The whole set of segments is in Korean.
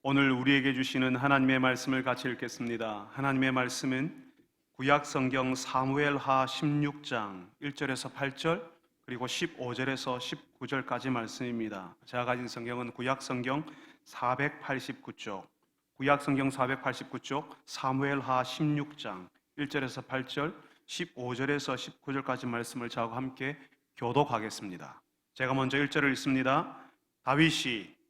오늘 우리에게 주시는 하나님의 말씀을 같이 읽겠습니다. 하나님의 말씀은 구약 성경 사무엘하 16장 1절에서 8절 그리고 15절에서 19절까지 말씀입니다. 제가 가진 성경은 구약 성경 489쪽, 구약 성경 489쪽 사무엘하 16장 1절에서 8절, 15절에서 19절까지 말씀을 저와 함께 교독하겠습니다. 제가 먼저 1절을 읽습니다. 다윗이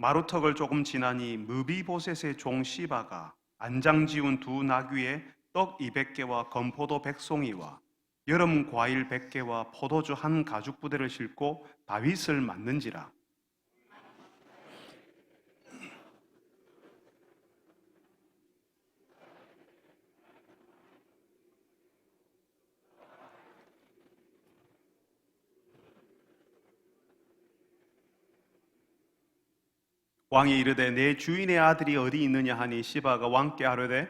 마루턱을 조금 지나니 무비보셋의 종 시바가 안장 지운 두 나귀에 떡 200개와 건포도 100송이와 여름 과일 100개와 포도주 한 가죽 부대를 싣고 다윗을 맞는지라. 왕이 이르되 내 주인의 아들이 어디 있느냐 하니 시바가 왕께 하려되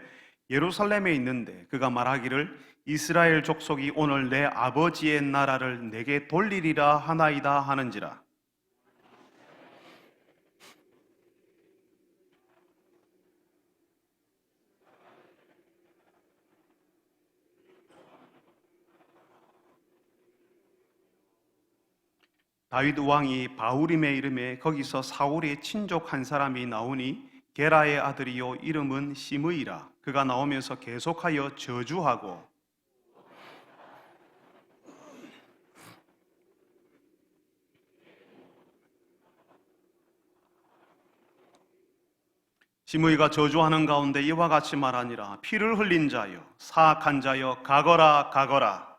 예루살렘에 있는데 그가 말하기를 이스라엘 족속이 오늘 내 아버지의 나라를 내게 돌리리라 하나이다 하는지라. 다윗 왕이 바후림에 이름에 거기서 사울의 친족 한 사람이 나오니 게라의 아들이요 이름은 시므이라. 그가 나오면서 계속하여 저주하고 시므이가 저주하는 가운데 이와 같이 말하니라. 피를 흘린 자여 사악한 자여 가거라 가거라.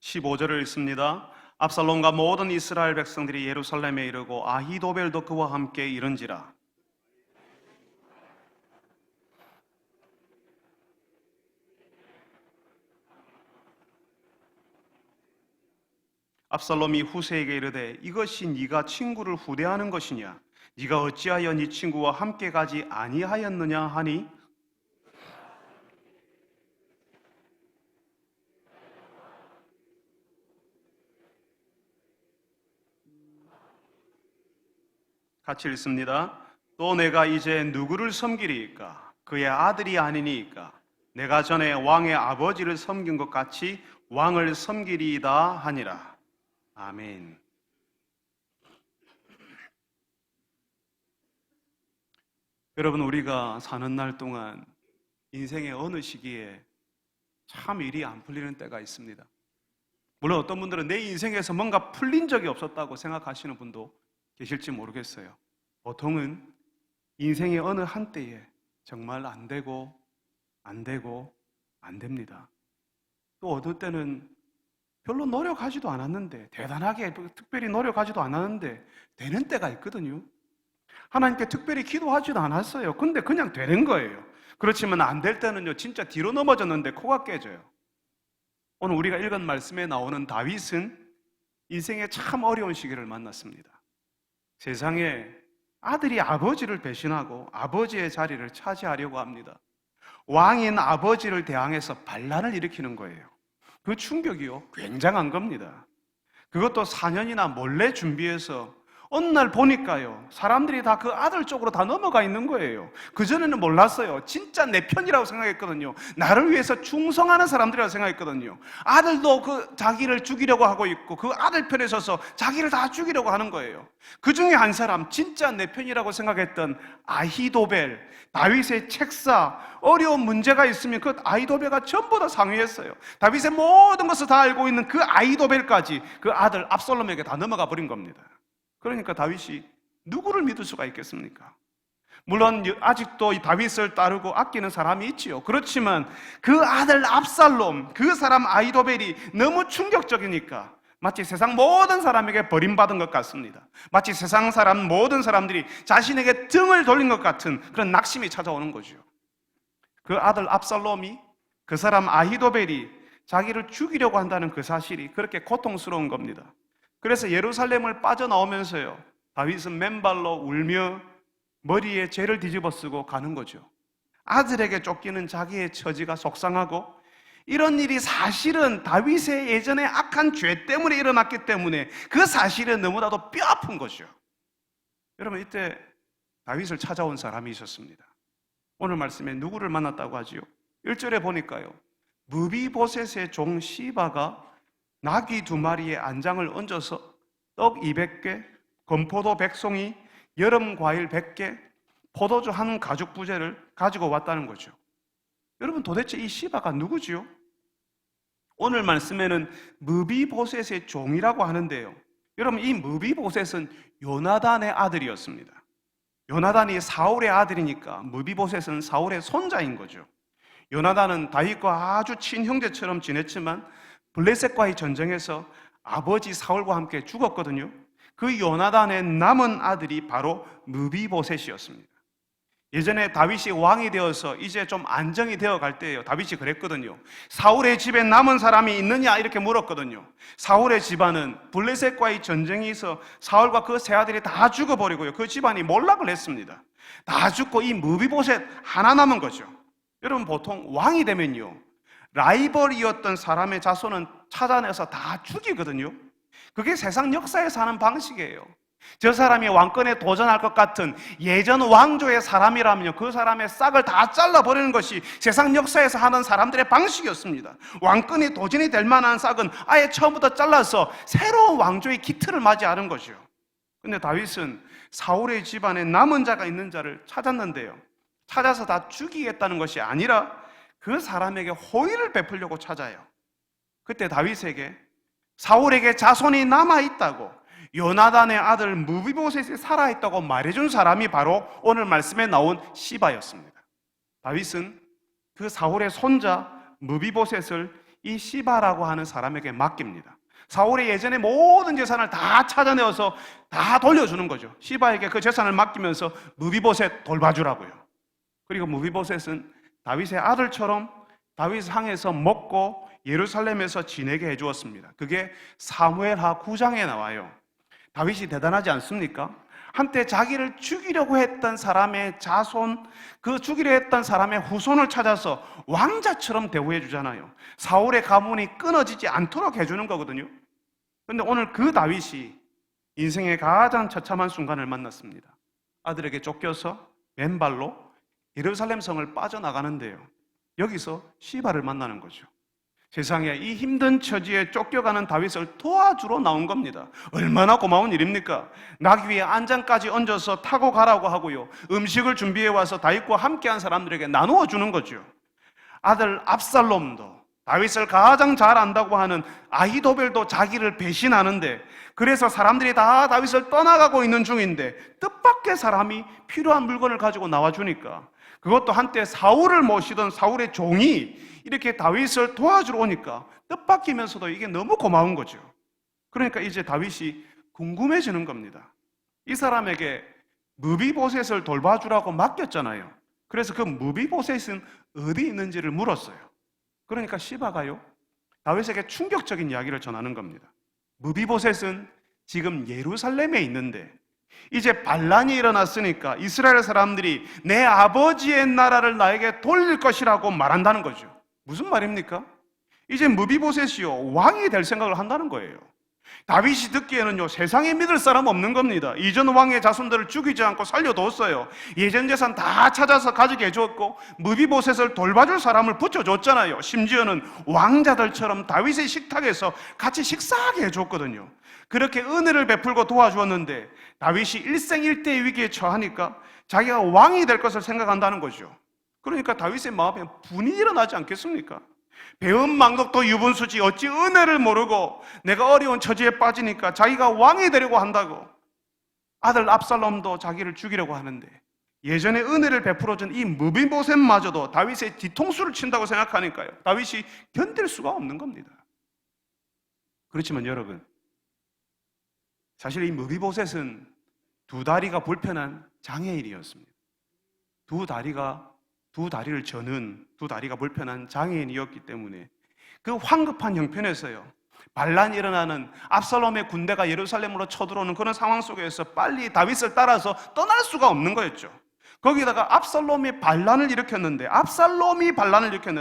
15절을 읽습니다. 압살롬과 모든 이스라엘 백성들이 예루살렘에 이르고 아히도벨도 그와 함께 이른지라. 압살롬이 후세에게 이르되 이것이 네가 친구를 후대하는 것이냐? 네가 어찌하여 네 친구와 함께 가지 아니하였느냐 하니 같이 읽습니다. 또 내가 이제 누구를 섬기리이까? 그의 아들이 아니니까 내가 전에 왕의 아버지를 섬긴 것 같이 왕을 섬기리이다 하니라. 아멘. 여러분, 우리가 사는 날 동안 인생의 어느 시기에 참 일이 안 풀리는 때가 있습니다. 물론 어떤 분들은 내 인생에서 뭔가 풀린 적이 없었다고 생각하시는 분도 계실지 모르겠어요. 보통은 인생의 어느 한때에 정말 안 되고 안 됩니다. 또 어느 때는 별로 노력하지도 않았는데, 대단하게 특별히 노력하지도 않았는데 되는 때가 있거든요. 하나님께 특별히 기도하지도 않았어요. 근데 그냥 되는 거예요. 그렇지만 안 될 때는요, 진짜 뒤로 넘어졌는데 코가 깨져요. 오늘 우리가 읽은 말씀에 나오는 다윗은 인생의 참 어려운 시기를 만났습니다. 세상에 아들이 아버지를 배신하고 아버지의 자리를 차지하려고 합니다. 왕인 아버지를 대항해서 반란을 일으키는 거예요. 그 충격이요, 굉장한 겁니다. 그것도 4년이나 몰래 준비해서 어느 날 보니까요, 사람들이 다 그 아들 쪽으로 다 넘어가 있는 거예요. 그전에는 몰랐어요. 진짜 내 편이라고 생각했거든요. 나를 위해서 충성하는 사람들이라고 생각했거든요. 아들도 그 자기를 죽이려고 하고 있고 그 아들 편에 서서 자기를 다 죽이려고 하는 거예요. 그 중에 한 사람, 진짜 내 편이라고 생각했던 아히도벨, 다윗의 책사, 어려운 문제가 있으면 그 아히도벨가 전부 다 상의했어요. 다윗의 모든 것을 다 알고 있는 그 아히도벨까지 그 아들 압살롬에게 다 넘어가 버린 겁니다. 그러니까 다윗이 누구를 믿을 수가 있겠습니까? 물론 아직도 이 다윗을 따르고 아끼는 사람이 있지요. 그렇지만 그 아들 압살롬, 그 사람 아히도벨이 너무 충격적이니까 마치 세상 모든 사람에게 버림받은 것 같습니다. 마치 세상 사람 모든 사람들이 자신에게 등을 돌린 것 같은 그런 낙심이 찾아오는 거죠. 그 아들 압살롬이, 그 사람 아히도벨이 자기를 죽이려고 한다는 그 사실이 그렇게 고통스러운 겁니다. 그래서 예루살렘을 빠져나오면서요, 다윗은 맨발로 울며 머리에 죄를 뒤집어 쓰고 가는 거죠. 아들에게 쫓기는 자기의 처지가 속상하고, 이런 일이 사실은 다윗의 예전에 악한 죄 때문에 일어났기 때문에 그 사실은 너무나도 뼈아픈 거죠. 여러분, 이때 다윗을 찾아온 사람이 있었습니다. 오늘 말씀에 누구를 만났다고 하지요? 1절에 보니까요, 무비보셋의 종 시바가 나귀 2마리에 안장을 얹어서 떡 200개, 건포도 100송이, 여름 과일 100개, 포도주 한 가죽 부재를 가지고 왔다는 거죠. 여러분, 도대체 이 시바가 누구지요? 오늘 말씀에는 무비보셋의 종이라고 하는데요, 여러분, 이 무비보셋은 요나단의 아들이었습니다. 요나단이 사울의 아들이니까 무비보셋은 사울의 손자인 거죠. 요나단은 다윗과 아주 친형제처럼 지냈지만 블레셋과의 전쟁에서 아버지 사울과 함께 죽었거든요. 그 요나단의 남은 아들이 바로 무비보셋이었습니다. 예전에 다윗이 왕이 되어서 이제 좀 안정이 되어 갈 때예요. 다윗이 그랬거든요. 사울의 집에 남은 사람이 있느냐 이렇게 물었거든요. 사울의 집안은 블레셋과의 전쟁이 있어 사울과 그 세 아들이 다 죽어버리고요, 그 집안이 몰락을 했습니다. 다 죽고 이 무비보셋 하나 남은 거죠. 여러분, 보통 왕이 되면요, 라이벌이었던 사람의 자손은 찾아내서 다 죽이거든요. 그게 세상 역사에서 하는 방식이에요. 저 사람이 왕권에 도전할 것 같은 예전 왕조의 사람이라면요, 그 사람의 싹을 다 잘라버리는 것이 세상 역사에서 하는 사람들의 방식이었습니다. 왕권이 도전이 될 만한 싹은 아예 처음부터 잘라서 새로운 왕조의 기틀을 맞이하는 거죠. 근데 다윗은 사울의 집안에 남은 자가 있는 자를 찾았는데요, 찾아서 다 죽이겠다는 것이 아니라 그 사람에게 호의를 베풀려고 찾아요. 그때 다윗에게 사울에게 자손이 남아있다고, 요나단의 아들 무비보셋이 살아있다고 말해준 사람이 바로 오늘 말씀에 나온 시바였습니다. 다윗은 그 사울의 손자 무비보셋을 이 시바라고 하는 사람에게 맡깁니다. 사울의 예전에 모든 재산을 다 찾아내어서 다 돌려주는 거죠. 시바에게 그 재산을 맡기면서 무비보셋 돌봐주라고요. 그리고 무비보셋은 다윗의 아들처럼 다윗 향해서 먹고 예루살렘에서 지내게 해주었습니다. 그게 사무엘하 9장에 나와요. 다윗이 대단하지 않습니까? 한때 자기를 죽이려고 했던 사람의 자손, 그 죽이려 했던 사람의 후손을 찾아서 왕자처럼 대우해 주잖아요. 사울의 가문이 끊어지지 않도록 해주는 거거든요. 그런데 오늘 그 다윗이 인생의 가장 처참한 순간을 만났습니다. 아들에게 쫓겨서 맨발로 예루살렘 성을 빠져나가는데요, 여기서 시바를 만나는 거죠. 세상에 이 힘든 처지에 쫓겨가는 다윗을 도와주러 나온 겁니다. 얼마나 고마운 일입니까? 나귀 위에 안장까지 얹어서 타고 가라고 하고요, 음식을 준비해 와서 다윗과 함께한 사람들에게 나누어 주는 거죠. 아들 압살롬도, 다윗을 가장 잘 안다고 하는 아히도벨도 자기를 배신하는데, 그래서 사람들이 다 다윗을 떠나가고 있는 중인데 뜻밖의 사람이 필요한 물건을 가지고 나와주니까, 그것도 한때 사울을 모시던 사울의 종이 이렇게 다윗을 도와주러 오니까 뜻밖이면서도 이게 너무 고마운 거죠. 그러니까 이제 다윗이 궁금해지는 겁니다. 이 사람에게 무비보셋을 돌봐주라고 맡겼잖아요. 그래서 그 무비보셋은 어디 있는지를 물었어요. 그러니까 시바가요, 다윗에게 충격적인 이야기를 전하는 겁니다. 무비보셋은 지금 예루살렘에 있는데 이제 반란이 일어났으니까 이스라엘 사람들이 내 아버지의 나라를 나에게 돌릴 것이라고 말한다는 거죠. 무슨 말입니까? 이제 무비보셋이요, 왕이 될 생각을 한다는 거예요. 다윗이 듣기에는요, 세상에 믿을 사람 없는 겁니다. 이전 왕의 자손들을 죽이지 않고 살려뒀어요. 예전 재산 다 찾아서 가지게 해줬고 무비보셋을 돌봐줄 사람을 붙여줬잖아요. 심지어는 왕자들처럼 다윗의 식탁에서 같이 식사하게 해줬거든요. 그렇게 은혜를 베풀고 도와주었는데 다윗이 일생일대의 위기에 처하니까 자기가 왕이 될 것을 생각한다는 거죠. 그러니까 다윗의 마음에 분이 일어나지 않겠습니까? 배은망덕도 유분수지 어찌 은혜를 모르고 내가 어려운 처지에 빠지니까 자기가 왕이 되려고 한다고. 아들 압살롬도 자기를 죽이려고 하는데 예전에 은혜를 베풀어준 이 무비보셋마저도 다윗의 뒤통수를 친다고 생각하니까요, 다윗이 견딜 수가 없는 겁니다. 그렇지만 여러분, 사실 이 무비보셋은 두 다리가 불편한 장애인이었습니다. 두 다리를 저는 두 다리가 불편한 장애인이었기 때문에 그 황급한 형편에서요, 반란이 일어나는 압살롬의 군대가 예루살렘으로 쳐들어오는 그런 상황 속에서 빨리 다윗을 따라서 떠날 수가 없는 거였죠. 거기다가 압살롬이 반란을 일으켰는데,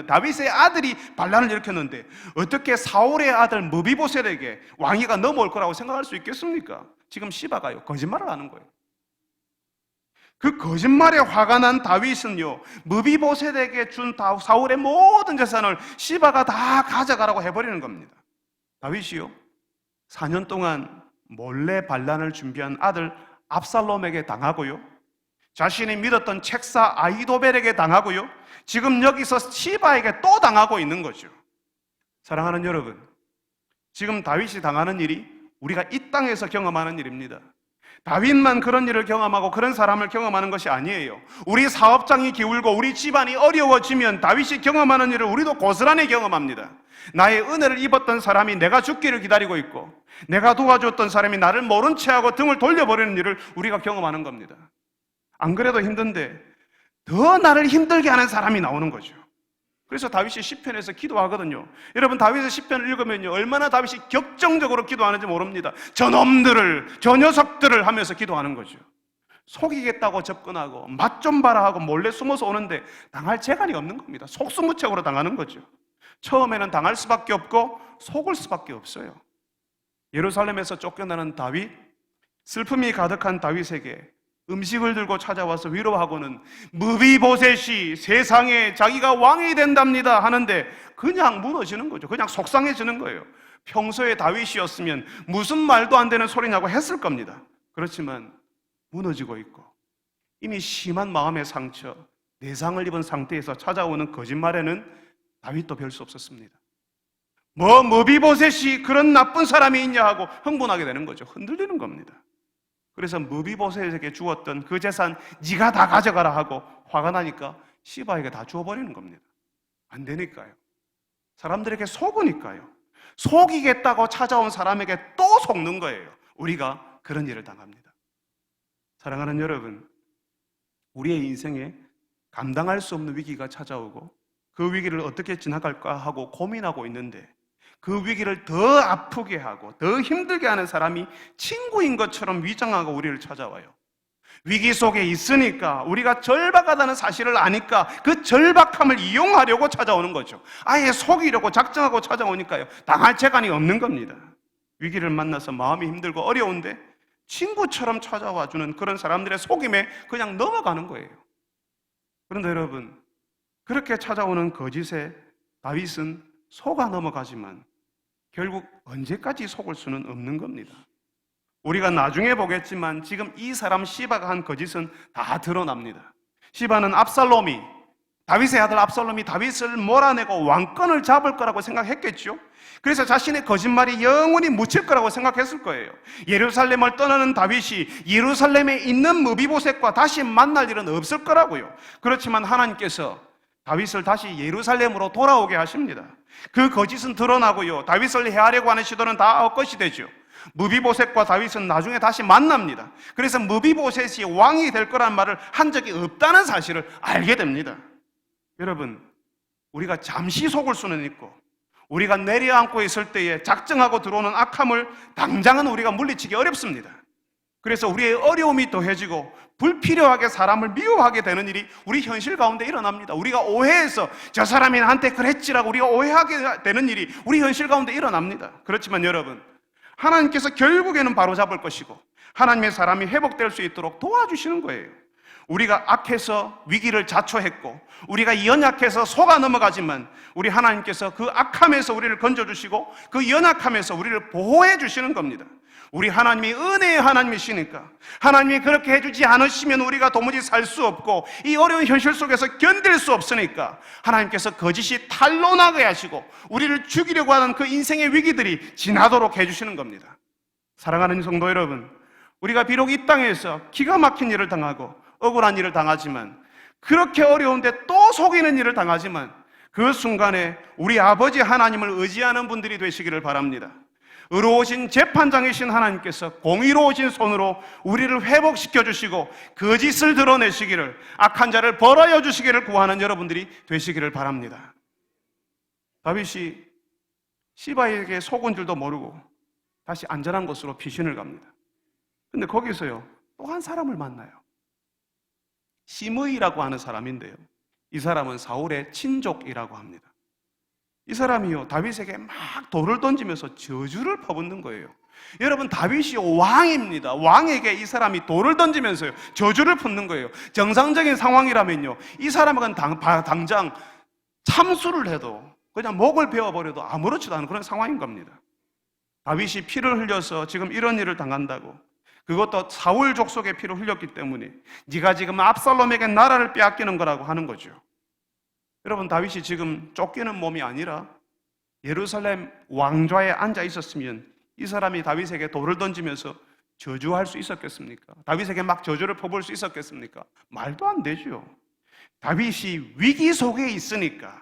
다윗의 아들이 반란을 일으켰는데 어떻게 사울의 아들 무비보셋에게 왕위가 넘어올 거라고 생각할 수 있겠습니까? 지금 시바가요, 거짓말을 하는 거예요. 그 거짓말에 화가 난 다윗은요, 무비보셋에게 준 사울의 모든 재산을 시바가 다 가져가라고 해버리는 겁니다. 다윗이요, 4년 동안 몰래 반란을 준비한 아들 압살롬에게 당하고요, 자신이 믿었던 책사 아히도벨에게 당하고요, 지금 여기서 시바에게 또 당하고 있는 거죠. 사랑하는 여러분, 지금 다윗이 당하는 일이 우리가 이 땅에서 경험하는 일입니다. 다윗만 그런 일을 경험하고 그런 사람을 경험하는 것이 아니에요. 우리 사업장이 기울고 우리 집안이 어려워지면 다윗이 경험하는 일을 우리도 고스란히 경험합니다. 나의 은혜를 입었던 사람이 내가 죽기를 기다리고 있고, 내가 도와줬던 사람이 나를 모른 채하고 등을 돌려버리는 일을 우리가 경험하는 겁니다. 안 그래도 힘든데 더 나를 힘들게 하는 사람이 나오는 거죠. 그래서 다윗이 시편에서 기도하거든요. 여러분, 다윗의 시편을 읽으면요, 얼마나 다윗이 격정적으로 기도하는지 모릅니다. 저놈들을, 저 녀석들을 하면서 기도하는 거죠. 속이겠다고 접근하고 맛 좀 봐라 하고 몰래 숨어서 오는데 당할 재간이 없는 겁니다. 속수무책으로 당하는 거죠. 처음에는 당할 수밖에 없고 속을 수밖에 없어요. 예루살렘에서 쫓겨나는 다윗, 슬픔이 가득한 다윗에게 음식을 들고 찾아와서 위로하고는 무비보셋이 세상에 자기가 왕이 된답니다 하는데 그냥 무너지는 거죠. 그냥 속상해지는 거예요. 평소에 다윗이었으면 무슨 말도 안 되는 소리냐고 했을 겁니다. 그렇지만 무너지고 있고 이미 심한 마음의 상처, 내상을 입은 상태에서 찾아오는 거짓말에는 다윗도 별 수 없었습니다. 무비보셋이 그런 나쁜 사람이 있냐 하고 흥분하게 되는 거죠. 흔들리는 겁니다. 그래서 무비보셋에게 주었던 그 재산 네가 다 가져가라 하고 화가 나니까 시바에게 다 주어버리는 겁니다. 안 되니까요. 사람들에게 속으니까요. 속이겠다고 찾아온 사람에게 또 속는 거예요. 우리가 그런 일을 당합니다. 사랑하는 여러분, 우리의 인생에 감당할 수 없는 위기가 찾아오고 그 위기를 어떻게 지나갈까 하고 고민하고 있는데 그 위기를 더 아프게 하고 더 힘들게 하는 사람이 친구인 것처럼 위장하고 우리를 찾아와요. 위기 속에 있으니까, 우리가 절박하다는 사실을 아니까 그 절박함을 이용하려고 찾아오는 거죠. 아예 속이려고 작정하고 찾아오니까요, 당할 재간이 없는 겁니다. 위기를 만나서 마음이 힘들고 어려운데 친구처럼 찾아와주는 그런 사람들의 속임에 그냥 넘어가는 거예요. 그런데 여러분, 그렇게 찾아오는 거짓에 다윗은 속아 넘어가지만 결국 언제까지 속을 수는 없는 겁니다. 우리가 나중에 보겠지만 지금 이 사람 시바가 한 거짓은 다 드러납니다. 시바는 다윗의 아들 압살롬이 다윗을 몰아내고 왕권을 잡을 거라고 생각했겠죠. 그래서 자신의 거짓말이 영원히 묻힐 거라고 생각했을 거예요. 예루살렘을 떠나는 다윗이 예루살렘에 있는 무비보셋과 다시 만날 일은 없을 거라고요. 그렇지만 하나님께서 다윗을 다시 예루살렘으로 돌아오게 하십니다. 그 거짓은 드러나고요, 다윗을 해하려고 하는 시도는 다 헛것이 되죠. 무비보셋과 다윗은 나중에 다시 만납니다. 그래서 무비보셋이 왕이 될 거란 말을 한 적이 없다는 사실을 알게 됩니다. 여러분, 우리가 잠시 속을 수는 있고 우리가 내려앉고 있을 때에 작정하고 들어오는 악함을 당장은 우리가 물리치기 어렵습니다. 그래서 우리의 어려움이 더해지고 불필요하게 사람을 미워하게 되는 일이 우리 현실 가운데 일어납니다. 우리가 오해해서 저 사람이 나한테 그랬지라고 우리가 오해하게 되는 일이 우리 현실 가운데 일어납니다. 그렇지만 여러분, 하나님께서 결국에는 바로잡을 것이고 하나님의 사람이 회복될 수 있도록 도와주시는 거예요. 우리가 악해서 위기를 자초했고 우리가 연약해서 속아 넘어가지만 우리 하나님께서 그 악함에서 우리를 건져주시고 그 연약함에서 우리를 보호해 주시는 겁니다. 우리 하나님이 은혜의 하나님이시니까, 하나님이 그렇게 해주지 않으시면 우리가 도무지 살 수 없고 이 어려운 현실 속에서 견딜 수 없으니까 하나님께서 거짓이 탄로나게 하시고 우리를 죽이려고 하는 그 인생의 위기들이 지나도록 해주시는 겁니다. 사랑하는 성도 여러분, 우리가 비록 이 땅에서 기가 막힌 일을 당하고 억울한 일을 당하지만, 그렇게 어려운데 또 속이는 일을 당하지만 그 순간에 우리 아버지 하나님을 의지하는 분들이 되시기를 바랍니다. 의로우신 재판장이신 하나님께서 공의로우신 손으로 우리를 회복시켜 주시고 거짓을 드러내시기를, 악한 자를 벌하여 주시기를 구하는 여러분들이 되시기를 바랍니다. 다윗이 시바에게 속은 줄도 모르고 다시 안전한 곳으로 피신을 갑니다. 근데 거기서요, 또 한 사람을 만나요. 시므이라고 하는 사람인데요, 이 사람은 사울의 친족이라고 합니다. 이 사람이요, 다윗에게 막 돌을 던지면서 저주를 퍼붓는 거예요. 여러분, 다윗이 왕입니다. 왕에게 이 사람이 돌을 던지면서요, 저주를 붓는 거예요. 정상적인 상황이라면요, 이 사람은 당장 참수를 해도 그냥 목을 베어버려도 아무렇지도 않은 그런 상황인 겁니다. 다윗이 피를 흘려서 지금 이런 일을 당한다고, 그것도 사울 족속의 피를 흘렸기 때문에 네가 지금 압살롬에게 나라를 빼앗기는 거라고 하는 거죠. 여러분, 다윗이 지금 쫓기는 몸이 아니라 예루살렘 왕좌에 앉아 있었으면 이 사람이 다윗에게 돌을 던지면서 저주할 수 있었겠습니까? 다윗에게 막 저주를 퍼부을 수 있었겠습니까? 말도 안 되죠. 다윗이 위기 속에 있으니까,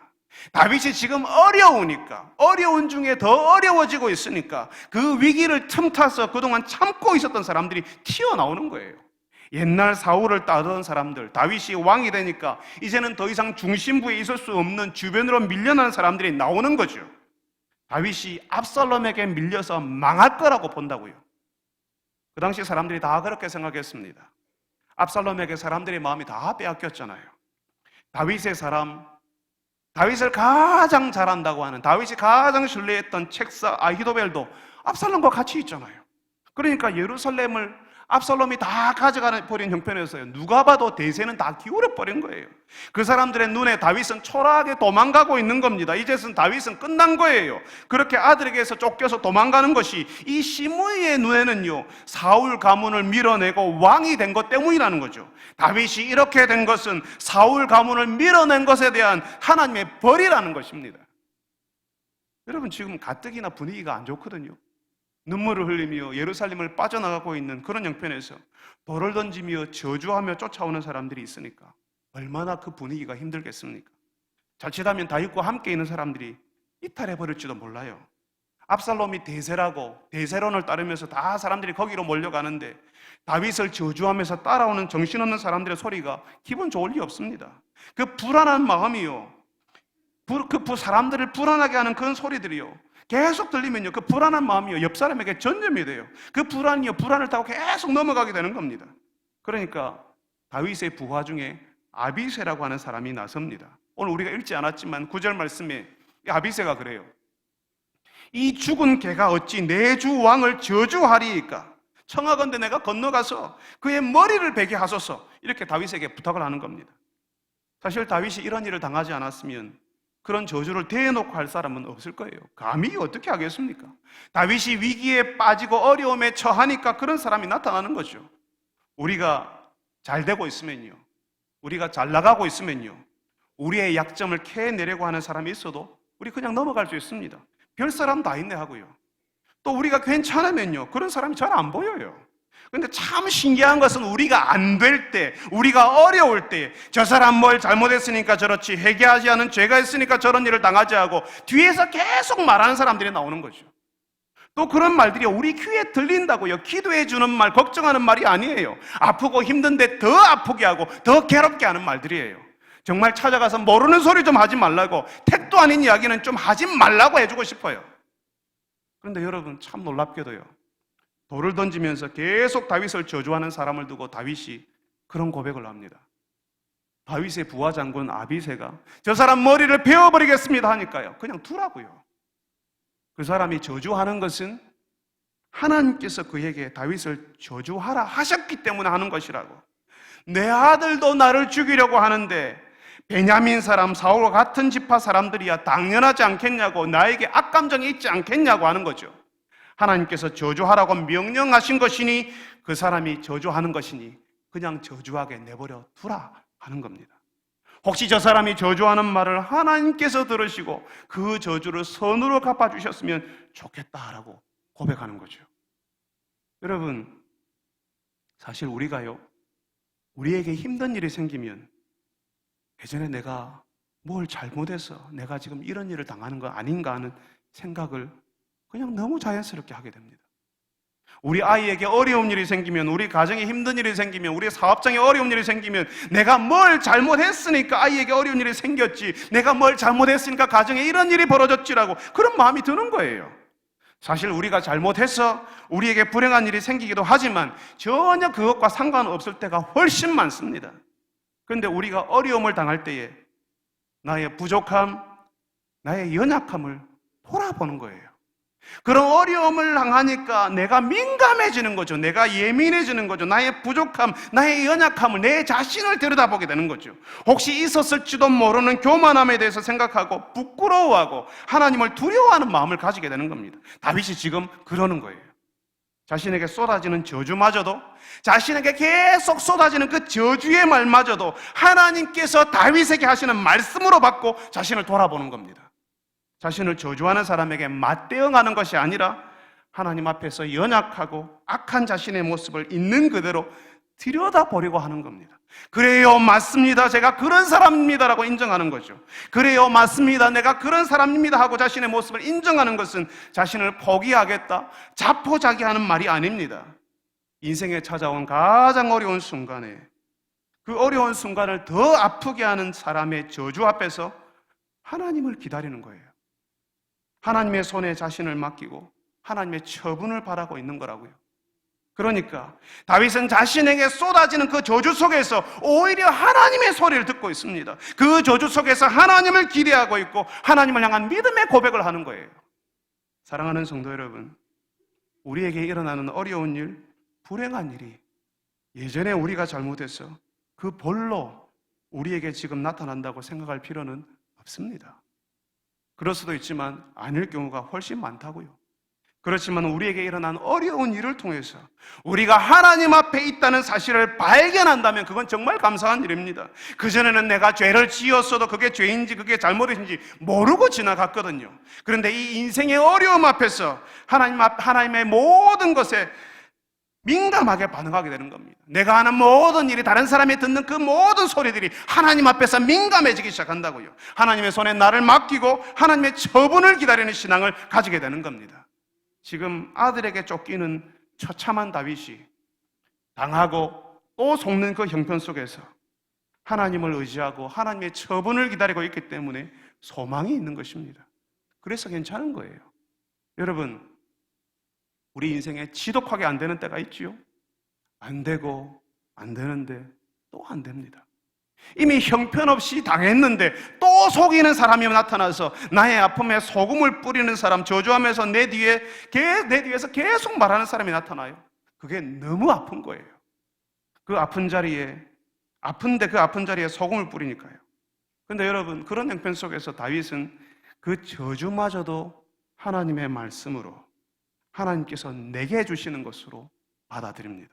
다윗이 지금 어려우니까, 어려운 중에 더 어려워지고 있으니까 그 위기를 틈타서 그동안 참고 있었던 사람들이 튀어나오는 거예요. 옛날 사울을 따르던 사람들, 다윗이 왕이 되니까 이제는 더 이상 중심부에 있을 수 없는 주변으로 밀려나는 사람들이 나오는 거죠. 다윗이 압살롬에게 밀려서 망할 거라고 본다고요. 그 당시 사람들이 다 그렇게 생각했습니다. 압살롬에게 사람들의 마음이 다 빼앗겼잖아요. 다윗의 사람, 다윗을 가장 잘한다고 하는, 다윗이 가장 신뢰했던 책사 아히도벨도 압살롬과 같이 있잖아요. 그러니까 예루살렘을 압살롬이 다 가져가 버린 형편에서요, 누가 봐도 대세는 다 기울어 버린 거예요. 그 사람들의 눈에 다윗은 초라하게 도망가고 있는 겁니다. 이제는 다윗은 끝난 거예요. 그렇게 아들에게서 쫓겨서 도망가는 것이 이 시므이의 눈에는요, 사울 가문을 밀어내고 왕이 된 것 때문이라는 거죠. 다윗이 이렇게 된 것은 사울 가문을 밀어낸 것에 대한 하나님의 벌이라는 것입니다. 여러분, 지금 가뜩이나 분위기가 안 좋거든요. 눈물을 흘리며 예루살렘을 빠져나가고 있는 그런 형편에서 돌을 던지며 저주하며 쫓아오는 사람들이 있으니까 얼마나 그 분위기가 힘들겠습니까? 자칫하면 다윗과 함께 있는 사람들이 이탈해버릴지도 몰라요. 압살롬이 대세라고 대세론을 따르면서 다 사람들이 거기로 몰려가는데 다윗을 저주하면서 따라오는 정신없는 사람들의 소리가 기분 좋을 리 없습니다. 그 불안한 마음이요, 그 사람들을 불안하게 하는 그런 소리들이요, 계속 들리면요, 그 불안한 마음이요, 옆 사람에게 전염이 돼요. 그 불안이요, 불안을 타고 계속 넘어가게 되는 겁니다. 그러니까 다윗의 부하 중에 아비새라고 하는 사람이 나섭니다. 오늘 우리가 읽지 않았지만 9절 말씀에 아비새가 그래요. 이 죽은 개가 어찌 내 주 왕을 저주하리이까? 청하건대 내가 건너가서 그의 머리를 베게 하소서. 이렇게 다윗에게 부탁을 하는 겁니다. 사실 다윗이 이런 일을 당하지 않았으면 그런 저주를 대놓고 할 사람은 없을 거예요. 감히 어떻게 하겠습니까? 다윗이 위기에 빠지고 어려움에 처하니까 그런 사람이 나타나는 거죠. 우리가 잘 되고 있으면요, 우리가 잘 나가고 있으면요, 우리의 약점을 캐내려고 하는 사람이 있어도 우리 그냥 넘어갈 수 있습니다. 별 사람 다 있네 하고요. 또 우리가 괜찮으면요, 그런 사람이 잘 안 보여요. 근데 참 신기한 것은 우리가 안 될 때, 우리가 어려울 때, 저 사람 뭘 잘못했으니까 저렇지, 회개하지 않은 죄가 있으니까 저런 일을 당하지 하고 뒤에서 계속 말하는 사람들이 나오는 거죠. 또 그런 말들이 우리 귀에 들린다고요. 기도해 주는 말, 걱정하는 말이 아니에요. 아프고 힘든데 더 아프게 하고 더 괴롭게 하는 말들이에요. 정말 찾아가서 모르는 소리 좀 하지 말라고, 택도 아닌 이야기는 좀 하지 말라고 해주고 싶어요. 그런데 여러분, 참 놀랍게도요, 돌을 던지면서 계속 다윗을 저주하는 사람을 두고 다윗이 그런 고백을 합니다. 다윗의 부하 장군 아비새가 저 사람 머리를 베어버리겠습니다 하니까요, 그냥 두라고요. 그 사람이 저주하는 것은 하나님께서 그에게 다윗을 저주하라 하셨기 때문에 하는 것이라고. 내 아들도 나를 죽이려고 하는데 베냐민 사람 사울과 같은 지파 사람들이야 당연하지 않겠냐고, 나에게 악감정이 있지 않겠냐고 하는 거죠. 하나님께서 저주하라고 명령하신 것이니 그 사람이 저주하는 것이니 그냥 저주하게 내버려 두라 하는 겁니다. 혹시 저 사람이 저주하는 말을 하나님께서 들으시고 그 저주를 선으로 갚아주셨으면 좋겠다라고 고백하는 거죠. 여러분, 사실 우리가요, 우리에게 힘든 일이 생기면 예전에 내가 뭘 잘못해서 내가 지금 이런 일을 당하는 거 아닌가 하는 생각을 그냥 너무 자연스럽게 하게 됩니다. 우리 아이에게 어려운 일이 생기면, 우리 가정에 힘든 일이 생기면, 우리 사업장에 어려운 일이 생기면 내가 뭘 잘못했으니까 아이에게 어려운 일이 생겼지, 내가 뭘 잘못했으니까 가정에 이런 일이 벌어졌지라고 그런 마음이 드는 거예요. 사실 우리가 잘못해서 우리에게 불행한 일이 생기기도 하지만 전혀 그것과 상관없을 때가 훨씬 많습니다. 그런데 우리가 어려움을 당할 때에 나의 부족함, 나의 연약함을 돌아보는 거예요. 그런 어려움을 당하니까 내가 민감해지는 거죠. 내가 예민해지는 거죠. 나의 부족함, 나의 연약함을, 내 자신을 들여다보게 되는 거죠. 혹시 있었을지도 모르는 교만함에 대해서 생각하고 부끄러워하고 하나님을 두려워하는 마음을 가지게 되는 겁니다. 다윗이 지금 그러는 거예요. 자신에게 쏟아지는 저주마저도, 자신에게 계속 쏟아지는 그 저주의 말마저도 하나님께서 다윗에게 하시는 말씀으로 받고 자신을 돌아보는 겁니다. 자신을 저주하는 사람에게 맞대응하는 것이 아니라 하나님 앞에서 연약하고 악한 자신의 모습을 있는 그대로 들여다보려고 하는 겁니다. 그래요, 맞습니다. 제가 그런 사람입니다라고 인정하는 거죠. 그래요, 맞습니다. 내가 그런 사람입니다 하고 자신의 모습을 인정하는 것은 자신을 포기하겠다, 자포자기하는 말이 아닙니다. 인생에 찾아온 가장 어려운 순간에 그 어려운 순간을 더 아프게 하는 사람의 저주 앞에서 하나님을 기다리는 거예요. 하나님의 손에 자신을 맡기고 하나님의 처분을 바라고 있는 거라고요. 그러니까 다윗은 자신에게 쏟아지는 그 저주 속에서 오히려 하나님의 소리를 듣고 있습니다. 그 저주 속에서 하나님을 기대하고 있고 하나님을 향한 믿음의 고백을 하는 거예요. 사랑하는 성도 여러분, 우리에게 일어나는 어려운 일, 불행한 일이 예전에 우리가 잘못해서 그 벌로 우리에게 지금 나타난다고 생각할 필요는 없습니다. 그럴 수도 있지만 아닐 경우가 훨씬 많다고요. 그렇지만 우리에게 일어난 어려운 일을 통해서 우리가 하나님 앞에 있다는 사실을 발견한다면 그건 정말 감사한 일입니다. 그전에는 내가 죄를 지었어도 그게 죄인지 그게 잘못인지 모르고 지나갔거든요. 그런데 이 인생의 어려움 앞에서 하나님의 모든 것에 민감하게 반응하게 되는 겁니다. 내가 하는 모든 일이, 다른 사람이 듣는 그 모든 소리들이 하나님 앞에서 민감해지기 시작한다고요. 하나님의 손에 나를 맡기고 하나님의 처분을 기다리는 신앙을 가지게 되는 겁니다. 지금 아들에게 쫓기는 처참한 다윗이 당하고 또 속는 그 형편 속에서 하나님을 의지하고 하나님의 처분을 기다리고 있기 때문에 소망이 있는 것입니다. 그래서 괜찮은 거예요. 여러분, 우리 인생에 지독하게 안 되는 때가 있지요? 안 되고 안 되는데 또 안 됩니다. 이미 형편없이 당했는데 또 속이는 사람이 나타나서 나의 아픔에 소금을 뿌리는 사람, 저주하면서 내 뒤에서 계속 말하는 사람이 나타나요. 그게 너무 아픈 거예요. 그 아픈 자리에 소금을 뿌리니까요. 그런데 여러분, 그런 형편 속에서 다윗은 그 저주마저도 하나님의 말씀으로, 하나님께서 내게 해주시는 것으로 받아들입니다.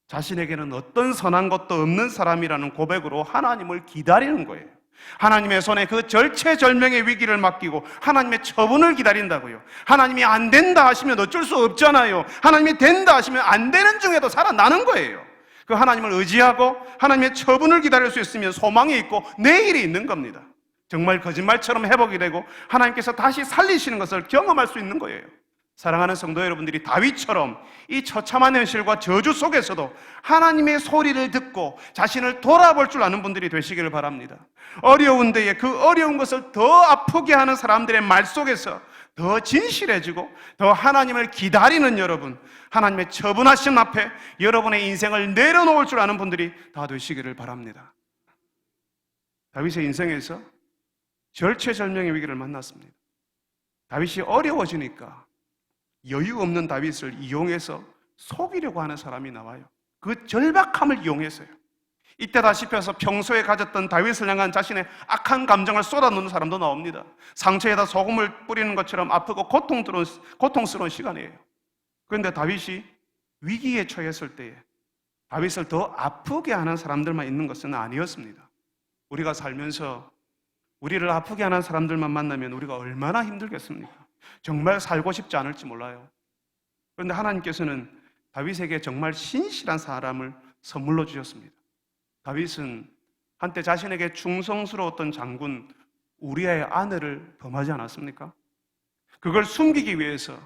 자신에게는 어떤 선한 것도 없는 사람이라는 고백으로 하나님을 기다리는 거예요. 하나님의 손에 그 절체절명의 위기를 맡기고 하나님의 처분을 기다린다고요. 하나님이 안 된다 하시면 어쩔 수 없잖아요. 하나님이 된다 하시면 안 되는 중에도 살아나는 거예요. 그 하나님을 의지하고 하나님의 처분을 기다릴 수 있으면 소망이 있고 내일이 있는 겁니다. 정말 거짓말처럼 회복이 되고 하나님께서 다시 살리시는 것을 경험할 수 있는 거예요. 사랑하는 성도 여러분들이 다윗처럼 이 처참한 현실과 저주 속에서도 하나님의 소리를 듣고 자신을 돌아볼 줄 아는 분들이 되시기를 바랍니다. 어려운 데에 그 어려운 것을 더 아프게 하는 사람들의 말 속에서 더 진실해지고 더 하나님을 기다리는 여러분, 하나님의 처분하심 앞에 여러분의 인생을 내려놓을 줄 아는 분들이 다 되시기를 바랍니다. 다윗의 인생에서 절체절명의 위기를 만났습니다. 다윗이 어려워지니까 여유 없는 다윗을 이용해서 속이려고 하는 사람이 나와요. 그 절박함을 이용해서요. 이때 다시 펴서 평소에 가졌던 다윗을 향한 자신의 악한 감정을 쏟아놓는 사람도 나옵니다. 상처에다 소금을 뿌리는 것처럼 아프고 고통스러운 시간이에요. 그런데 다윗이 위기에 처했을 때에 다윗을 더 아프게 하는 사람들만 있는 것은 아니었습니다. 우리가 살면서 우리를 아프게 하는 사람들만 만나면 우리가 얼마나 힘들겠습니까? 정말 살고 싶지 않을지 몰라요. 그런데 하나님께서는 다윗에게 정말 신실한 사람을 선물로 주셨습니다. 다윗은 한때 자신에게 충성스러웠던 장군 우리아의 아내를 범하지 않았습니까? 그걸 숨기기 위해서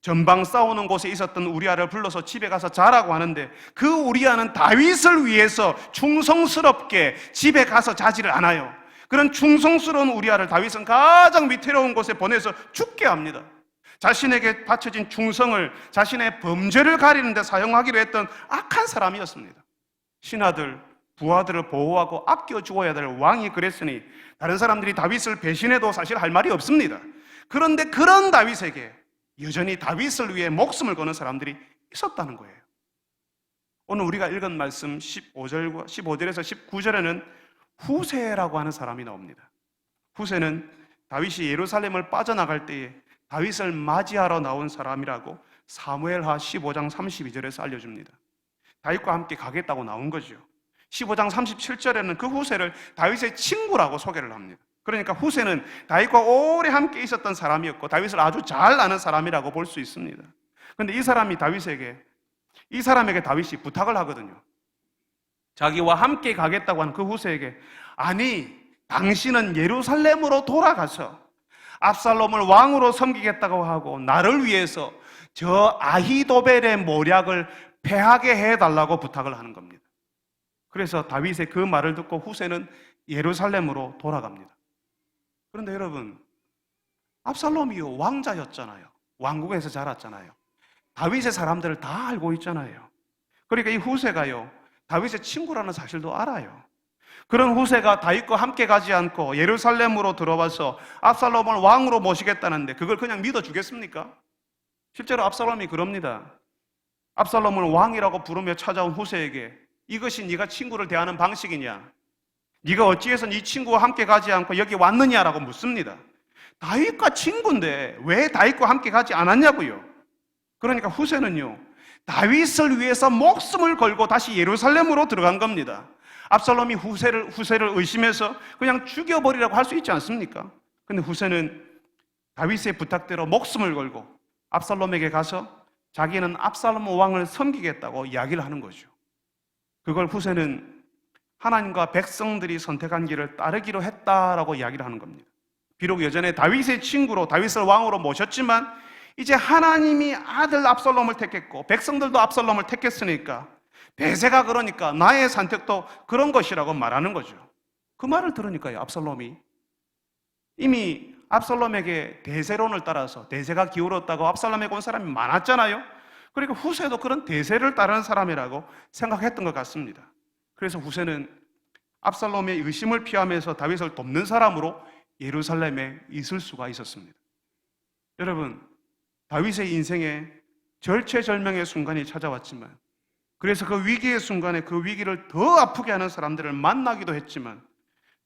전방 싸우는 곳에 있었던 우리아를 불러서 집에 가서 자라고 하는데, 그 우리아는 다윗을 위해서 충성스럽게 집에 가서 자지를 않아요. 그런 충성스러운 우리아를 다윗은 가장 위태로운 곳에 보내서 죽게 합니다. 자신에게 바쳐진 충성을 자신의 범죄를 가리는 데 사용하기로 했던 악한 사람이었습니다. 신하들, 부하들을 보호하고 아껴 주어야 될 왕이 그랬으니 다른 사람들이 다윗을 배신해도 사실 할 말이 없습니다. 그런데 그런 다윗에게 여전히 다윗을 위해 목숨을 거는 사람들이 있었다는 거예요. 오늘 우리가 읽은 말씀 15절에서 19절에는 후세라고 하는 사람이 나옵니다. 후세는 다윗이 예루살렘을 빠져나갈 때에 다윗을 맞이하러 나온 사람이라고 사무엘하 15장 32절에서 알려줍니다. 다윗과 함께 가겠다고 나온 거죠. 15장 37절에는 그 후세를 다윗의 친구라고 소개를 합니다. 그러니까 후세는 다윗과 오래 함께 있었던 사람이었고 다윗을 아주 잘 아는 사람이라고 볼 수 있습니다. 그런데 이 사람에게 다윗이 부탁을 하거든요. 자기와 함께 가겠다고 하는 그 후세에게, 아니, 당신은 예루살렘으로 돌아가서 압살롬을 왕으로 섬기겠다고 하고 나를 위해서 저 아히도벨의 모략을 패하게 해달라고 부탁을 하는 겁니다. 그래서 다윗의 그 말을 듣고 후세는 예루살렘으로 돌아갑니다. 그런데 여러분, 압살롬이요, 왕자였잖아요. 왕국에서 자랐잖아요. 다윗의 사람들을 다 알고 있잖아요. 그러니까 이 후세가요, 다윗의 친구라는 사실도 알아요. 그런 후세가 다윗과 함께 가지 않고 예루살렘으로 들어와서 압살롬을 왕으로 모시겠다는데 그걸 그냥 믿어주겠습니까? 실제로 압살롬이 그럽니다. 압살롬을 왕이라고 부르며 찾아온 후세에게, 이것이 네가 친구를 대하는 방식이냐? 네가 어찌해서 네 친구와 함께 가지 않고 여기 왔느냐라고 묻습니다. 다윗과 친구인데 왜 다윗과 함께 가지 않았냐고요? 그러니까 후세는요, 다윗을 위해서 목숨을 걸고 다시 예루살렘으로 들어간 겁니다. 압살롬이 후세를 의심해서 그냥 죽여버리라고 할 수 있지 않습니까? 근데 후세는 다윗의 부탁대로 목숨을 걸고 압살롬에게 가서 자기는 압살롬 왕을 섬기겠다고 이야기를 하는 거죠. 그걸 후세는 하나님과 백성들이 선택한 길을 따르기로 했다라고 이야기를 하는 겁니다. 비록 예전에 다윗의 친구로 다윗을 왕으로 모셨지만 이제 하나님이 아들 압살롬을 택했고 백성들도 압살롬을 택했으니까 대세가 그러니까 나의 선택도 그런 것이라고 말하는 거죠. 그 말을 들으니까요, 압살롬이 이미 압살롬에게 대세론을 따라서 대세가 기울었다고 압살롬에게 온 사람이 많았잖아요. 그러니까 후세도 그런 대세를 따르는 사람이라고 생각했던 것 같습니다. 그래서 후세는 압살롬의 의심을 피하면서 다윗을 돕는 사람으로 예루살렘에 있을 수가 있었습니다. 여러분, 다윗의 인생에 절체절명의 순간이 찾아왔지만, 그래서 그 위기의 순간에 그 위기를 더 아프게 하는 사람들을 만나기도 했지만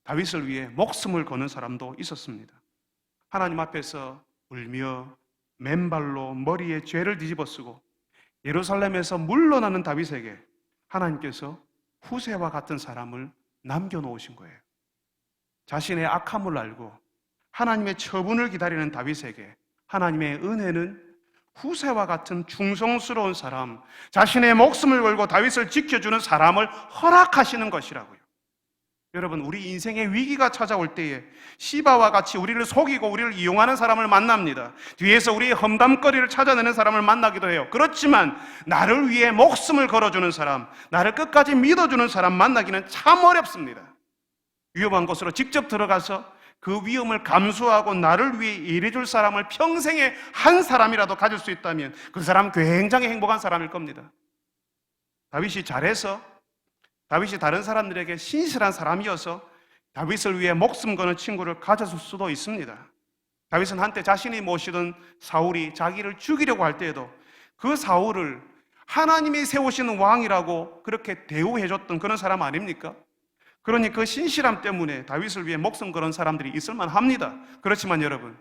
다윗을 위해 목숨을 거는 사람도 있었습니다. 하나님 앞에서 울며 맨발로 머리에 죄를 뒤집어쓰고 예루살렘에서 물러나는 다윗에게 하나님께서 후세와 같은 사람을 남겨놓으신 거예요. 자신의 악함을 알고 하나님의 처분을 기다리는 다윗에게 하나님의 은혜는 후세와 같은 충성스러운 사람, 자신의 목숨을 걸고 다윗을 지켜주는 사람을 허락하시는 것이라고요. 여러분, 우리 인생의 위기가 찾아올 때에 시바와 같이 우리를 속이고 우리를 이용하는 사람을 만납니다. 뒤에서 우리의 험담거리를 찾아내는 사람을 만나기도 해요. 그렇지만 나를 위해 목숨을 걸어주는 사람, 나를 끝까지 믿어주는 사람 만나기는 참 어렵습니다. 위험한 곳으로 직접 들어가서 그 위험을 감수하고 나를 위해 일해줄 사람을 평생에 한 사람이라도 가질 수 있다면 그 사람 굉장히 행복한 사람일 겁니다. 다윗이 잘해서, 다윗이 다른 사람들에게 신실한 사람이어서 다윗을 위해 목숨 거는 친구를 가졌을 수도 있습니다. 다윗은 한때 자신이 모시던 사울이 자기를 죽이려고 할 때에도 그 사울을 하나님이 세우시는 왕이라고 그렇게 대우해줬던 그런 사람 아닙니까? 그러니 그 신실함 때문에 다윗을 위해 목숨 걸은 사람들이 있을만 합니다. 그렇지만 여러분,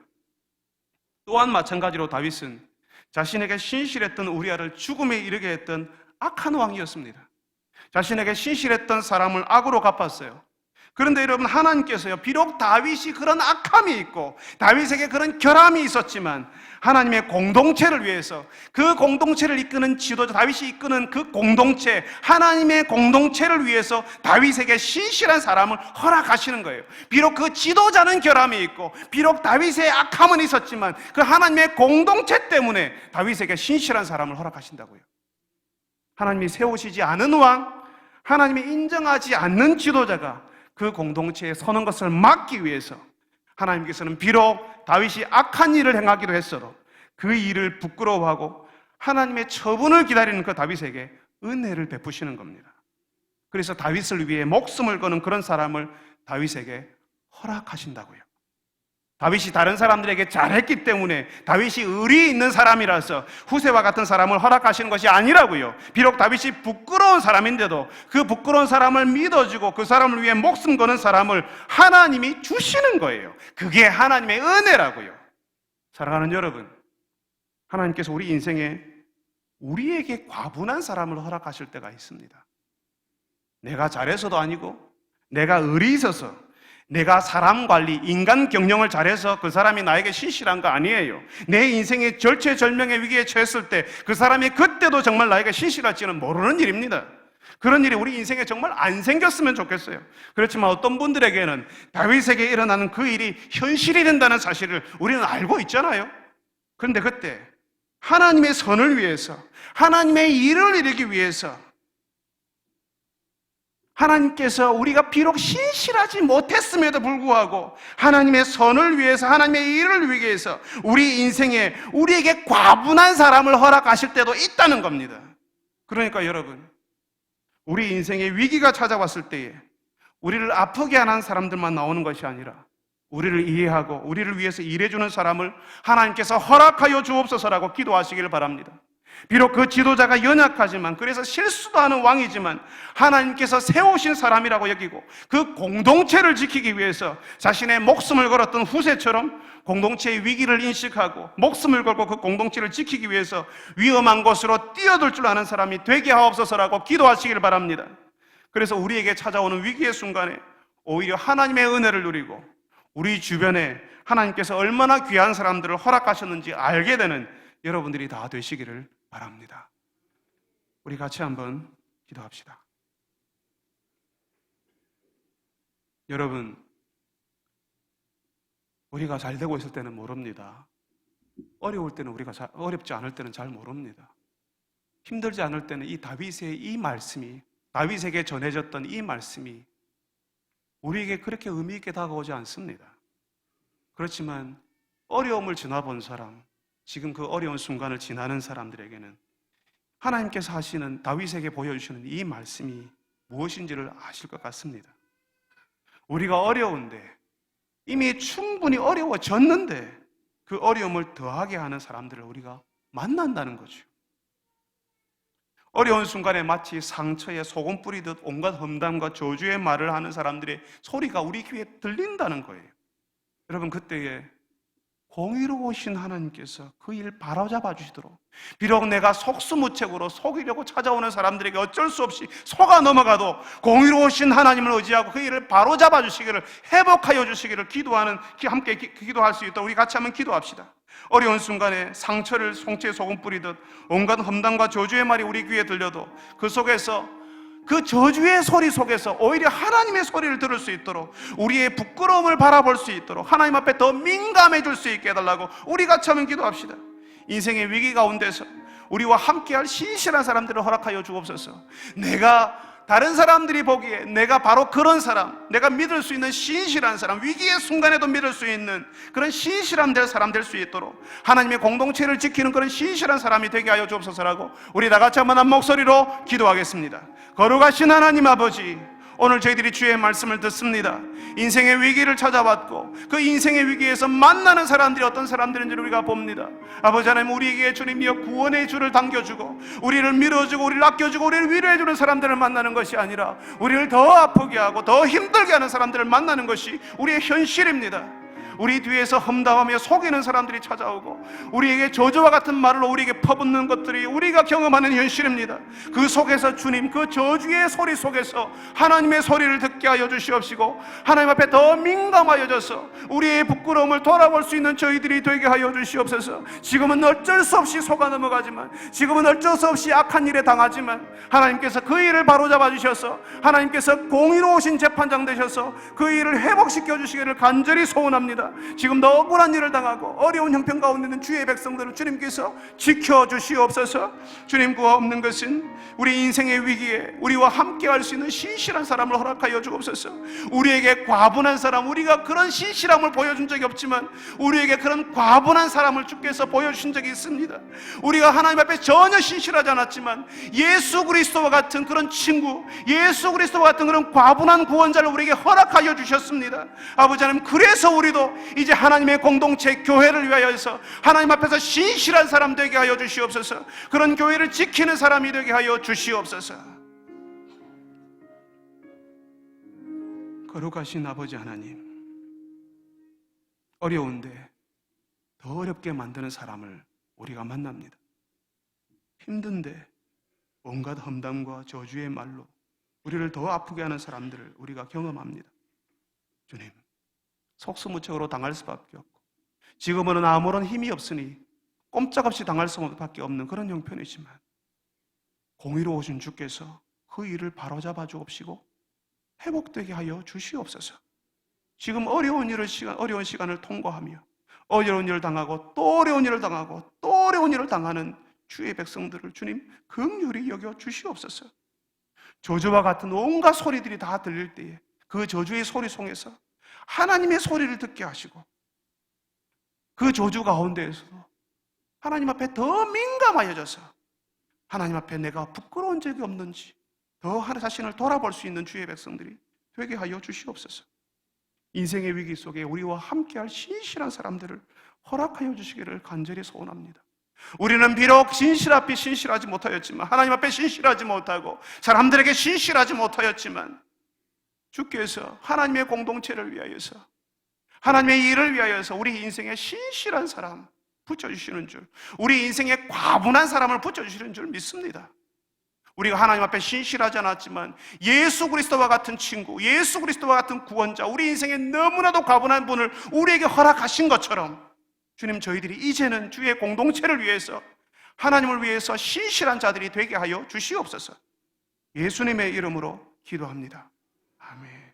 또한 마찬가지로 다윗은 자신에게 신실했던 우리아를 죽음에 이르게 했던 악한 왕이었습니다. 자신에게 신실했던 사람을 악으로 갚았어요. 그런데 여러분, 하나님께서요, 비록 다윗이 그런 악함이 있고 다윗에게 그런 결함이 있었지만 하나님의 공동체를 위해서, 그 공동체를 이끄는 지도자, 다윗이 이끄는 그 공동체, 하나님의 공동체를 위해서 다윗에게 신실한 사람을 허락하시는 거예요. 비록 그 지도자는 결함이 있고 비록 다윗의 악함은 있었지만 그 하나님의 공동체 때문에 다윗에게 신실한 사람을 허락하신다고요. 하나님이 세우시지 않은 왕, 하나님이 인정하지 않는 지도자가 그 공동체에 서는 것을 막기 위해서 하나님께서는 비록 다윗이 악한 일을 행하기도 했어도 그 일을 부끄러워하고 하나님의 처분을 기다리는 그 다윗에게 은혜를 베푸시는 겁니다. 그래서 다윗을 위해 목숨을 거는 그런 사람을 다윗에게 허락하신다고요. 다윗이 다른 사람들에게 잘했기 때문에, 다윗이 의리 있는 사람이라서 후세와 같은 사람을 허락하시는 것이 아니라고요. 비록 다윗이 부끄러운 사람인데도 그 부끄러운 사람을 믿어주고 그 사람을 위해 목숨 거는 사람을 하나님이 주시는 거예요. 그게 하나님의 은혜라고요. 사랑하는 여러분, 하나님께서 우리 인생에 우리에게 과분한 사람을 허락하실 때가 있습니다. 내가 잘해서도 아니고, 내가 의리 있어서, 내가 사람 관리, 인간 경영을 잘해서 그 사람이 나에게 신실한 거 아니에요. 내 인생의 절체절명의 위기에 처했을 때 그 사람이 그때도 정말 나에게 신실할지는 모르는 일입니다. 그런 일이 우리 인생에 정말 안 생겼으면 좋겠어요. 그렇지만 어떤 분들에게는 다윗에게 일어나는 그 일이 현실이 된다는 사실을 우리는 알고 있잖아요. 그런데 그때 하나님의 선을 위해서, 하나님의 일을 이루기 위해서 하나님께서 우리가 비록 신실하지 못했음에도 불구하고 하나님의 선을 위해서, 하나님의 일을 위해서 우리 인생에 우리에게 과분한 사람을 허락하실 때도 있다는 겁니다. 그러니까 여러분, 우리 인생에 위기가 찾아왔을 때에 우리를 아프게 하는 사람들만 나오는 것이 아니라 우리를 이해하고 우리를 위해서 일해주는 사람을 하나님께서 허락하여 주옵소서라고 기도하시기를 바랍니다. 비록 그 지도자가 연약하지만, 그래서 실수도 하는 왕이지만 하나님께서 세우신 사람이라고 여기고 그 공동체를 지키기 위해서 자신의 목숨을 걸었던 후세처럼 공동체의 위기를 인식하고 목숨을 걸고 그 공동체를 지키기 위해서 위험한 곳으로 뛰어들 줄 아는 사람이 되게 하옵소서라고 기도하시길 바랍니다. 그래서 우리에게 찾아오는 위기의 순간에 오히려 하나님의 은혜를 누리고 우리 주변에 하나님께서 얼마나 귀한 사람들을 허락하셨는지 알게 되는 여러분들이 다 되시기를 바랍니다. 우리 같이 한번 기도합시다. 여러분, 우리가 잘 되고 있을 때는 모릅니다. 어려울 때는 어렵지 않을 때는 잘 모릅니다. 힘들지 않을 때는 이 다윗의 이 말씀이, 다윗에게 전해졌던 이 말씀이 우리에게 그렇게 의미 있게 다가오지 않습니다. 그렇지만 어려움을 지나본 사람, 지금 그 어려운 순간을 지나는 사람들에게는 하나님께서 하시는, 다윗에게 보여주시는 이 말씀이 무엇인지를 아실 것 같습니다. 우리가 어려운데, 이미 충분히 어려워졌는데 그 어려움을 더하게 하는 사람들을 우리가 만난다는 거죠. 어려운 순간에 마치 상처에 소금 뿌리듯 온갖 험담과 저주의 말을 하는 사람들의 소리가 우리 귀에 들린다는 거예요. 여러분, 그때에 공의로우신 하나님께서 그 일을 바로잡아 주시도록, 비록 내가 속수무책으로 속이려고 찾아오는 사람들에게 어쩔 수 없이 속아 넘어가도 공의로우신 하나님을 의지하고 그 일을 바로잡아 주시기를, 회복하여 주시기를 함께 기도할 수 있도록 우리 같이 한번 기도합시다. 어려운 순간에 상처를 송채에 소금 뿌리듯 온갖 험담과 저주의 말이 우리 귀에 들려도 그 속에서, 그 저주의 소리 속에서 오히려 하나님의 소리를 들을 수 있도록, 우리의 부끄러움을 바라볼 수 있도록 하나님 앞에 더 민감해질 수 있게 해달라고 우리 같이 한번 기도합시다. 인생의 위기 가운데서 우리와 함께할 신실한 사람들을 허락하여 주옵소서. 내가 다른 사람들이 보기에 내가 바로 그런 사람, 내가 믿을 수 있는 신실한 사람, 위기의 순간에도 믿을 수 있는 그런 신실한 사람 될 수 있도록 하나님의 공동체를 지키는 그런 신실한 사람이 되게 하여 주옵소서라고 우리 다 같이 한번 한 목소리로 기도하겠습니다. 거룩하신 하나님 아버지, 오늘 저희들이 주의 말씀을 듣습니다. 인생의 위기를 찾아왔고 그 인생의 위기에서 만나는 사람들이 어떤 사람들인지를 우리가 봅니다. 아버지 하나님, 우리에게 주님이여 구원의 줄을 당겨주고 우리를 밀어주고 우리를 아껴주고 우리를 위로해주는 사람들을 만나는 것이 아니라 우리를 더 아프게 하고 더 힘들게 하는 사람들을 만나는 것이 우리의 현실입니다. 우리 뒤에서 험담하며 속이는 사람들이 찾아오고 우리에게 저주와 같은 말로 우리에게 퍼붓는 것들이 우리가 경험하는 현실입니다. 그 속에서 주님, 그 저주의 소리 속에서 하나님의 소리를 듣게 하여 주시옵시고 하나님 앞에 더 민감하여져서 우리의 부끄러움을 돌아볼 수 있는 저희들이 되게 하여 주시옵소서. 지금은 어쩔 수 없이 속아 넘어가지만, 지금은 어쩔 수 없이 악한 일에 당하지만 하나님께서 그 일을 바로잡아 주셔서 하나님께서 공의로우신 재판장 되셔서 그 일을 회복시켜 주시기를 간절히 소원합니다. 지금도 억울한 일을 당하고 어려운 형편 가운데 있는 주의 백성들을 주님께서 지켜주시옵소서. 주님, 그와 없는 것은 우리 인생의 위기에 우리와 함께 할 수 있는 신실한 사람을 허락하여 주옵소서. 우리에게 과분한 사람, 우리가 그런 신실함을 보여준 적이 없지만 우리에게 그런 과분한 사람을 주께서 보여주신 적이 있습니다. 우리가 하나님 앞에 전혀 신실하지 않았지만 예수 그리스도와 같은 그런 친구, 예수 그리스도와 같은 그런 과분한 구원자를 우리에게 허락하여 주셨습니다. 아버지 하나님, 그래서 우리도 이제 하나님의 공동체 교회를 위하여서 하나님 앞에서 신실한 사람 되게 하여 주시옵소서. 그런 교회를 지키는 사람이 되게 하여 주시옵소서. 거룩하신 아버지 하나님, 어려운데 더 어렵게 만드는 사람을 우리가 만납니다. 힘든데 온갖 험담과 저주의 말로 우리를 더 아프게 하는 사람들을 우리가 경험합니다. 주님, 속수무책으로 당할 수밖에 없고 지금은 아무런 힘이 없으니 꼼짝없이 당할 수밖에 없는 그런 형편이지만 공의로우신 주께서 그 일을 바로잡아 주옵시고 회복되게 하여 주시옵소서. 지금 어려운 시간을 통과하며 어려운 일을 당하고 또 어려운 일을 당하고 또 어려운 일을 당하는 주의 백성들을 주님 긍휼히 여겨 주시옵소서. 저주와 같은 온갖 소리들이 다 들릴 때에 그 저주의 소리 속에서 하나님의 소리를 듣게 하시고 그 저주 가운데에서도 하나님 앞에 더 민감하여져서 하나님 앞에 내가 부끄러운 적이 없는지 더 하나 자신을 돌아볼 수 있는 주의 백성들이 되게 하여 주시옵소서. 인생의 위기 속에 우리와 함께할 신실한 사람들을 허락하여 주시기를 간절히 소원합니다. 우리는 비록 신실 앞에 신실하지 못하였지만, 하나님 앞에 신실하지 못하고 사람들에게 신실하지 못하였지만 주께서 하나님의 공동체를 위하여서 하나님의 일을 위하여서 우리 인생에 신실한 사람 붙여주시는 줄, 우리 인생에 과분한 사람을 붙여주시는 줄 믿습니다. 우리가 하나님 앞에 신실하지 않았지만 예수 그리스도와 같은 친구, 예수 그리스도와 같은 구원자, 우리 인생에 너무나도 과분한 분을 우리에게 허락하신 것처럼 주님, 저희들이 이제는 주의 공동체를 위해서 하나님을 위해서 신실한 자들이 되게 하여 주시옵소서. 예수님의 이름으로 기도합니다. 아멘.